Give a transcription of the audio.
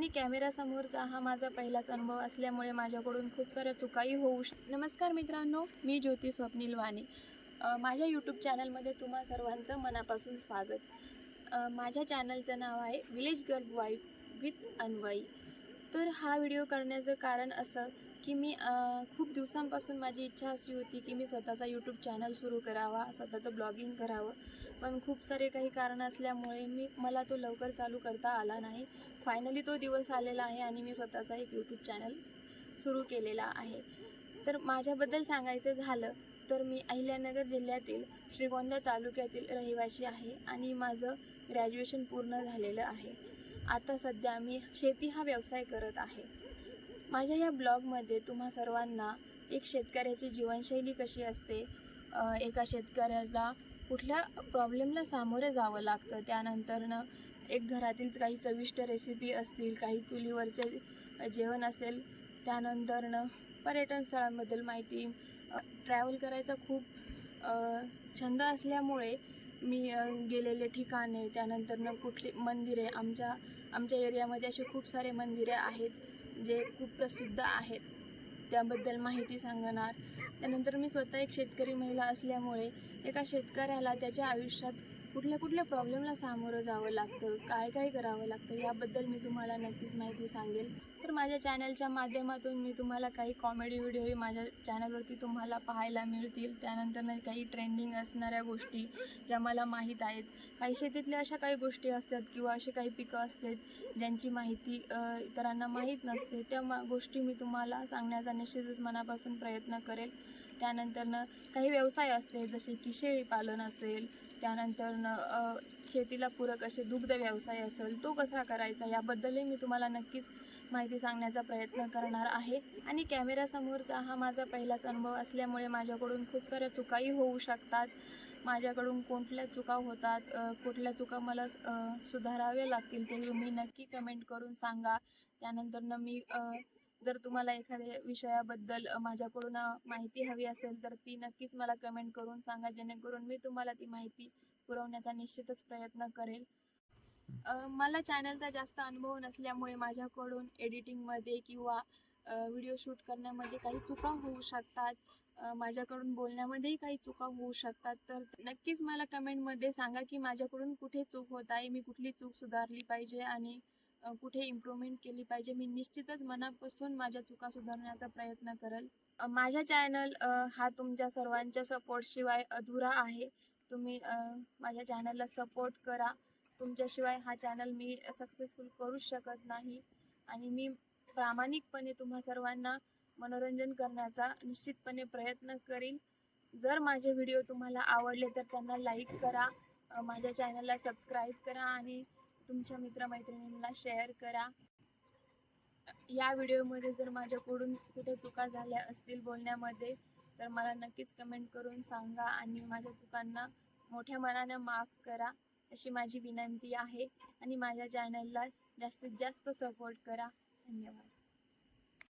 आणि कॅमेरासमोरचा हा माझा पहिलाच अनुभव असल्यामुळे माझ्याकडून खूप साऱ्या चुकाही नमस्कार मित्रांनो, मी ज्योती स्वप्नील वाणी. माझ्या यूट्यूब चॅनलमध्ये तुम्हा सर्वांचं मनापासून स्वागत. माझ्या चॅनलचं नाव आहे विलेज गर्ल वाईफ विथ अन्वयी. तर हा व्हिडिओ करण्याचं कारण असं की मी खूप दिवसांपासून माझी इच्छा अशी होती की मी स्वतःचा यूट्यूब चॅनल सुरू करावा, स्वतःचं ब्लॉगिंग करावं. पण खूप सारे काही कारण असल्यामुळे मला तो लवकर चालू करता आला नाही. फायनली तो दिवस आलेला आहे आणि मी स्वतःचा एक यूट्यूब चॅनल सुरू केलेला आहे. तर माझ्याबद्दल सांगायचं झालं तर मी अहिल्यानगर जिल्ह्यातील श्रीगोंदा तालुक्यातील रहिवासी आहे आणि माझं ग्रॅज्युएशन पूर्ण झालेलं आहे. आता सध्या मी शेती हा व्यवसाय करत आहे. माझ्या या ब्लॉगमध्ये तुम्हा सर्वांना एक शेतकऱ्याची जीवनशैली कशी असते, एका शेतकऱ्याला कुठल्या प्रॉब्लेमला सामोरे जावं लागतं, त्यानंतरनं एक घरातील काही चविष्ट रेसिपी असतील, काही चुलीवरचे जेवण असेल, त्यानंतरनं पर्यटन स्थळांबद्दल माहिती. ट्रॅव्हल करायचा खूप छंद असल्यामुळे मी गेलेले ठिकाणे, त्यानंतरनं कुठली मंदिरे, आमच्या एरियामध्ये असे खूप सारे मंदिरे आहेत जे खूप प्रसिद्ध आहेत, त्याबद्दल माहिती सांगणार. त्यानंतर मी स्वतः एक शेतकरी महिला असल्यामुळे एका शेतकऱ्याला त्याच्या आयुष्यात कुठल्या प्रॉब्लेमला सामोरं जावं लागतं, काय करावं लागतं, याबद्दल मी तुम्हाला नक्कीच माहिती सांगेल. तर माझ्या चॅनलच्या माध्यमातून मी तुम्हाला काही कॉमेडी व्हिडिओही माझ्या चॅनलवरती तुम्हाला पाहायला मिळतील. त्यानंतर काही ट्रेंडिंग असणाऱ्या गोष्टी ज्या मला माहीत आहेत, काही शेतीतल्या अशा काही गोष्टी असतात किंवा असे काही पिकं असतात ज्यांची माहिती इतरांना माहीत नसते, त्या गोष्टी मी तुम्हाला सांगण्याचा निश्चितच मनापासून प्रयत्न करेल. त्यानंतरनं काही व्यवसाय असते जसे की शेळीपालन असेल, त्यानंतरनं शेतीला पूरक असे दुग्ध व्यवसाय असेल, तो कसा करायचा याबद्दलही मी तुम्हाला नक्कीच माहिती सांगण्याचा प्रयत्न करणार आहे. आणि कॅमेरासमोरचा हा माझा पहिलाच अनुभव असल्यामुळे माझ्याकडून खूप साऱ्या चुकाही होऊ शकतात. माझ्याकडून कुठल्या चुका होतात, कुठल्या चुका मला सुधाराव्या लागतील ते तुम्ही नक्की कमेंट करून सांगा. त्यानंतरनं मी जर तुम्हाला एखाद्या विषयाबद्दल माझ्याकडून माहिती हवी असेल तर ती नक्कीच मला कमेंट करून सांगा, जेणेकरून मी तुम्हाला ती माहिती पुरवण्याचा निश्चितच प्रयत्न करेल. मला चॅनलचा जास्त अनुभव नसल्यामुळे माझ्याकडून एडिटिंगमध्ये किंवा व्हिडिओ शूट करण्यामध्ये काही चुका होऊ शकतात, माझ्याकडून बोलण्यामध्येही काही चुका होऊ शकतात. तर नक्कीच मला कमेंटमध्ये सांगा की माझ्याकडून कुठे चूक होत आहे, मी कुठली चूक सुधारली पाहिजे आणि कुठे इम्प्रूव्हमेंट केली पाहिजे. मी निश्चितच मनापासून माझ्या चुका सुधारण्याचा प्रयत्न करेल. माझा चॅनल हा तुमच्या सर्वांच्या सपोर्टशिवाय अधुरा आहे. तुम्ही माझ्या चॅनलला सपोर्ट करा. तुमच्याशिवाय हा चॅनल मी सक्सेसफुल करूच शकत नाही आणि मी प्रामाणिकपणे तुम्हा सर्वांना मनोरंजन करण्याचा निश्चितपणे प्रयत्न करील. जर माझे व्हिडिओ तुम्हाला आवडले तर त्यांना लाईक करा, माझ्या चॅनलला सबस्क्राईब करा आणि तुमच्या मित्रमैत्रिणींना शेअर करा. या व्हिडिओमध्ये जर माझ्याकडून कुठे चुका झाल्या असतील बोलण्यामध्ये तर मला नक्कीच कमेंट करून सांगा आणि माझ्या चुकांना मोठ्या मनाने माफ करा अशी माझी विनंती आहे. आणि माझ्या चॅनलला जास्तीत जास्त सपोर्ट करा. धन्यवाद.